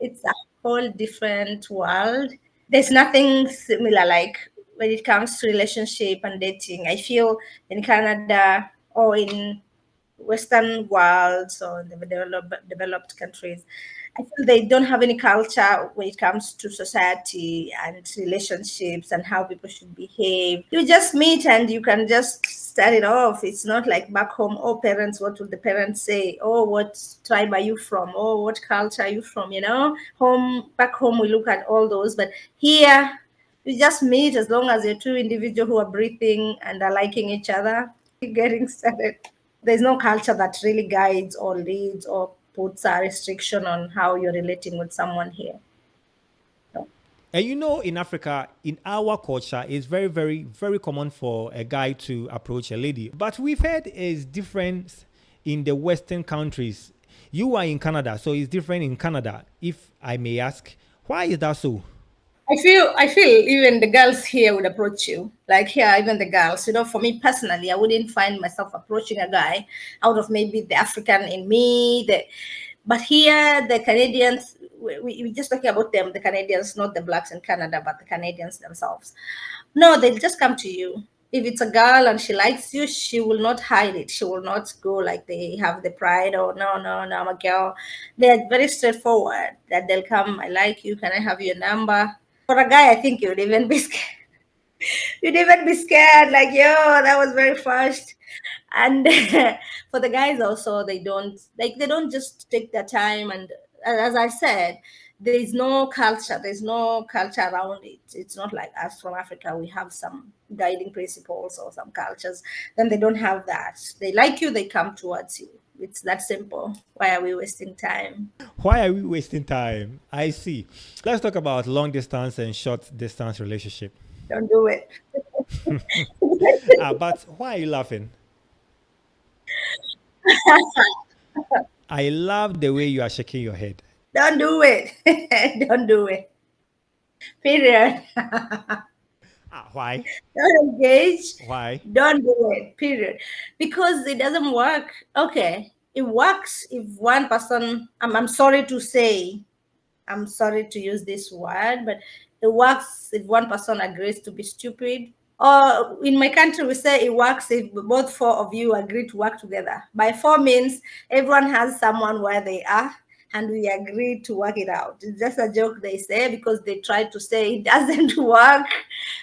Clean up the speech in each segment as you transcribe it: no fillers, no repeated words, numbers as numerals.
It's a whole different world. There's nothing similar like when it comes to relationship and dating. I feel in Canada or in Western worlds or the developed countries, I feel they don't have any culture when it comes to society and relationships and how people should behave. You just meet and you can just start it off. It's not like back home, oh, parents, what will the parents say? Oh, what tribe are you from? Oh, what culture are you from? Back home, we look at all those. But here, you just meet as long as you're two individuals who are breathing and are liking each other, getting started. There's no culture that really guides or leads or puts a restriction on how you're relating with someone here. No. And in Africa, in our culture, it's very, very, very common for a guy to approach a lady. But we've heard it's different in the Western countries. You are in Canada, so it's different in Canada. If I may ask, why is that so? I feel even the girls here would approach you. Like here, even the girls, for me personally, I wouldn't find myself approaching a guy out of maybe the African in me. But here, the Canadians, we just talking about them, the Canadians, not the blacks in Canada, but the Canadians themselves. No, they'll just come to you. If it's a girl and she likes you, she will not hide it. She will not go like they have the pride or no, no, no, I'm a girl. They're very straightforward that they'll come, I like you, can I have your number? For a guy, I think you'd even be scared. You'd even be scared, like, yo, that was very fast. And for the guys also, they don't just take their time. And as I said, there's no culture. There's no culture around it. It's not like us from Africa. We have some guiding principles or some cultures. Then they don't have that. They like you, they come towards you. It's that simple. Why are we wasting time? Why are we wasting time? I see. Let's talk about long distance and short distance relationship. Don't do it. But why are you laughing? I love the way you are shaking your head. Don't do it. Don't do it. Period. Why? Don't engage. Why? Don't do it. Period. Because it doesn't work. Okay. It works if one person, I'm sorry to say, I'm sorry to use this word, but it works if one person agrees to be stupid. Or in my country, we say it works if both four of you agree to work together. By four means everyone has someone where they are and we agree to work it out. It's just a joke they say because they try to say it doesn't work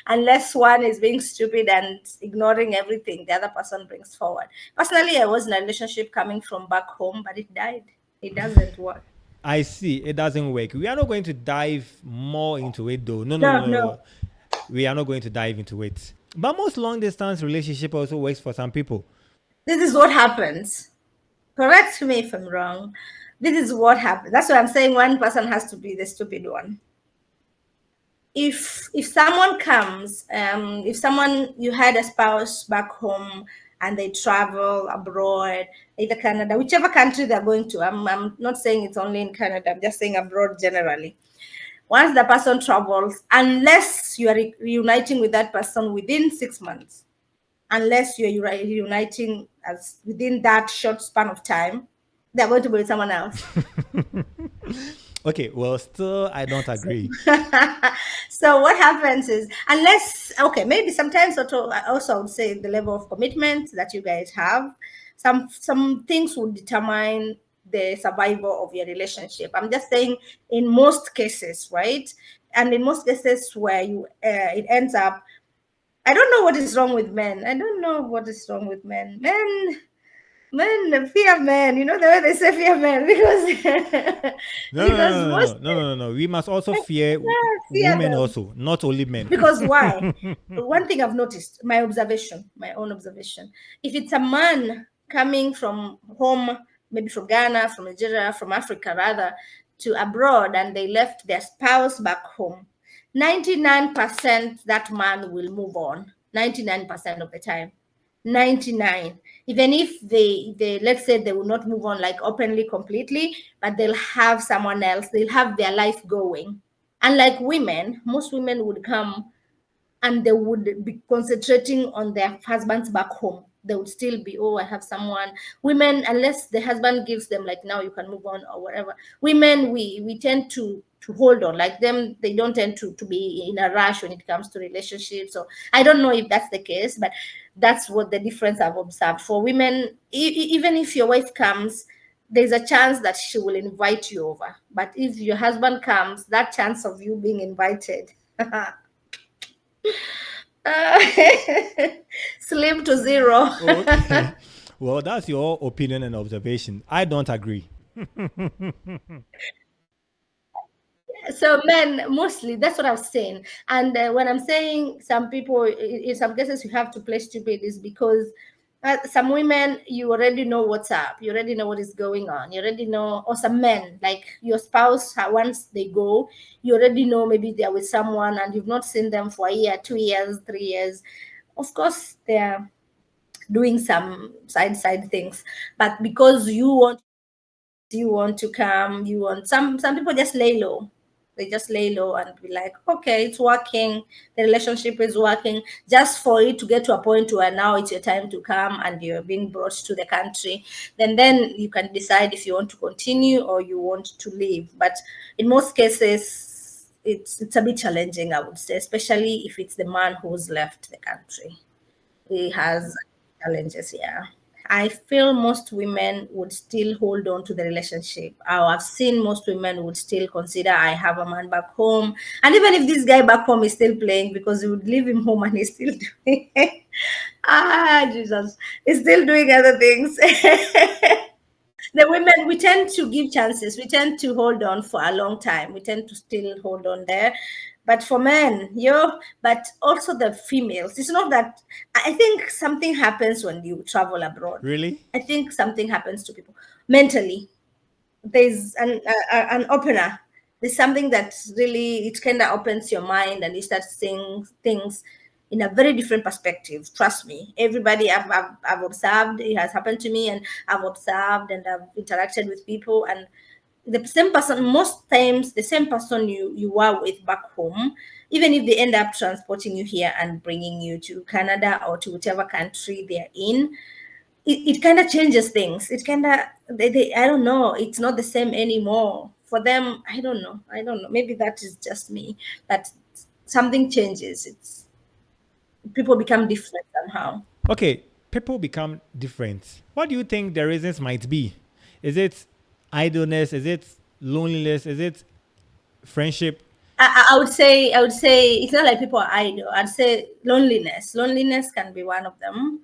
unless one is being stupid and ignoring everything the other person brings forward. Personally, I was in a relationship coming from back home, but it died. It doesn't work. I see. It doesn't work. We are not going to dive more into it, though. No, no, No, no, no. no. We are not going to dive into it. But most long distance relationship also works for some people. This is what happens. Correct me if I'm wrong. This is what happens. That's what I'm saying. One person has to be the stupid one. If someone comes, if someone you had a spouse back home and they travel abroad, either Canada, whichever country they're going to. I'm not saying it's only in Canada. I'm just saying abroad generally. Once the person travels, unless you are reuniting with that person within 6 months, unless you're reuniting as within that short span of time, they're going to be with someone else. Okay, well, still, I don't agree. So what happens is, unless, okay, maybe sometimes also I would say the level of commitment that you guys have, some things will determine the survival of your relationship. I'm just saying in most cases, right? And in most cases where it ends up, I don't know what is wrong with men. I don't know what is wrong with men. Men fear men. You know the way they say fear men because No, no, because no, no, most no, no, no, no. We must also fear men fear women them. also, not only men. Because why? One thing I've noticed, my own observation, if it's a man coming from home, maybe from Ghana, from Nigeria, from Africa rather, to abroad and they left their spouse back home, 99% that man will move on. 99% of the time. 99. Even if they let's say they will not move on like openly completely, but they'll have someone else, they'll have their life going. Unlike women, most women would come and they would be concentrating on their husbands back home. they would still be, oh, I have someone. Women, unless the husband gives them like, now you can move on or whatever, women, we tend to hold on, like them, they don't tend to be in a rush when it comes to relationships. So I don't know if that's the case, but that's what the difference I've observed for women. Even if your wife comes, there's a chance that she will invite you over, but if your husband comes, that chance of you being invited slim to zero. Okay. Well, that's your opinion and observation. I don't agree. So men, mostly, that's what I was saying. And when I'm saying some people, in some cases you have to play stupid, is because some women, you already know what's up, you already know what is going on, you already know. Or some men, like your spouse, once they go, you already know maybe they're with someone and you've not seen them for a year, 2 years, 3 years. Of course they're doing some side things, but because you want to come, you want, some people just lay low. They just lay low and be like, okay, it's working, the relationship is working, just for it to get to a point where now it's your time to come and you're being brought to the country. Then you can decide if you want to continue or you want to leave. But in most cases, it's a bit challenging, I would say, especially if it's the man who's left the country. He has challenges, yeah. I feel most women would still hold on to the relationship. I've seen most women would still consider, I have a man back home. And even if this guy back home is still playing, because he would leave him home and he's still doing Jesus. He's still doing other things. The women, we tend to give chances, we tend to hold on for a long time, we tend to still hold on there. But for men, but also the females, it's not that. I think something happens when you travel abroad. Really? I think something happens to people mentally. There's an opener. There's something that really, it kind of opens your mind and you start seeing things in a very different perspective. Trust me, everybody I've observed, it has happened to me, and I've observed and I've interacted with people, and the same person, most times the same person you were with back home, even if they end up transporting you here and bringing you to Canada or to whichever country they're in, it kind of changes things. It kind of, I don't know, it's not the same anymore for them. I don't know, maybe that is just me, that something changes. It's People become different somehow. Okay, people become different. What do you think the reasons might be? Is it idleness? Is it loneliness? Is it friendship? I would say it's not like people are idle. I'd say loneliness. Loneliness can be one of them.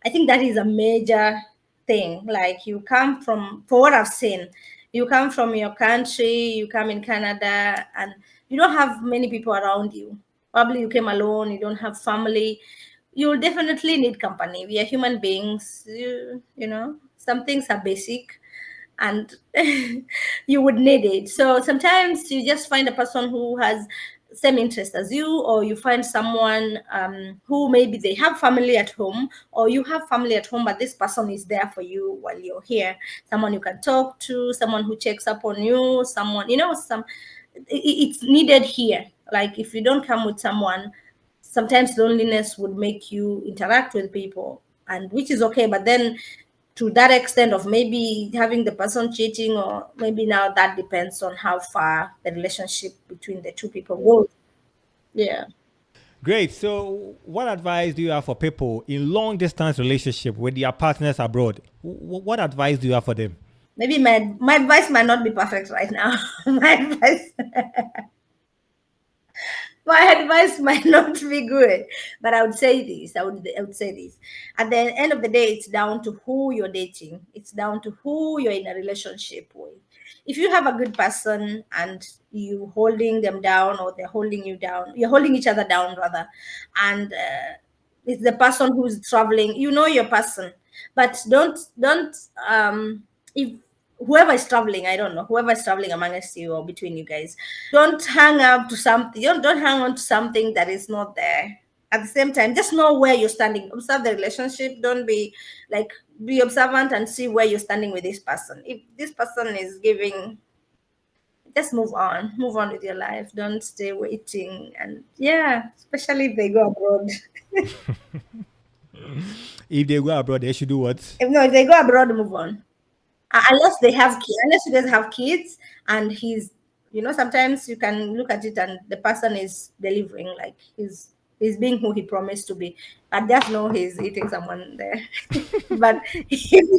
I think that is a major thing. Like, you come from, for what I've seen, you come from your country, you come in Canada, and you don't have many people around you. Probably you came alone, you don't have family. You will definitely need company. We are human beings. Some things are basic, and you would need it. So sometimes you just find a person who has same interest as you, or you find someone who maybe they have family at home, or you have family at home, but this person is there for you while you're here. Someone you can talk to, someone who checks up on you, someone, it's needed here. Like, if you don't come with someone, sometimes loneliness would make you interact with people, and which is okay. But then, to that extent of maybe having the person cheating, or maybe, now that depends on how far the relationship between the two people goes. Yeah. Great. So, what advice do you have for people in long distance relationship with their partners abroad? What advice do you have for them? Maybe my advice might not be perfect right now. My advice my advice might not be good, but I would say this. I would say this. At the end of the day, it's down to who you're dating. It's down to who you're in a relationship with. If you have a good person and you holding them down, or they're holding you down, you're holding each other down rather, and it's the person who's traveling. You know your person, but don't if whoever is traveling, I don't know, whoever is traveling amongst you or between you guys, don't hang up to something. Don't hang on to something that is not there. At the same time, just know where you're standing. Observe the relationship. Don't be like, be observant and see where you're standing with this person. If this person is giving, just move on. Move on with your life. Don't stay waiting. And yeah, especially if they go abroad. If they go abroad, they should do what? If they go abroad, move on. Unless they have kids, unless you guys have kids, and he's, sometimes you can look at it and the person is delivering, like he's being who he promised to be. But just know he's eating someone there. But if you,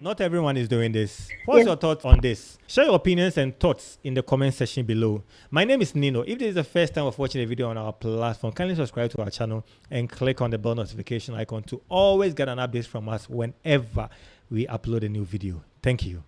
Not everyone is doing this. What's yes, your thoughts on this? Share your opinions and thoughts in the comment section below. My name is Nino. If this is the first time of watching a video on our platform, kindly subscribe to our channel and click on the bell notification icon to always get an update from us whenever we upload a new video. Thank you.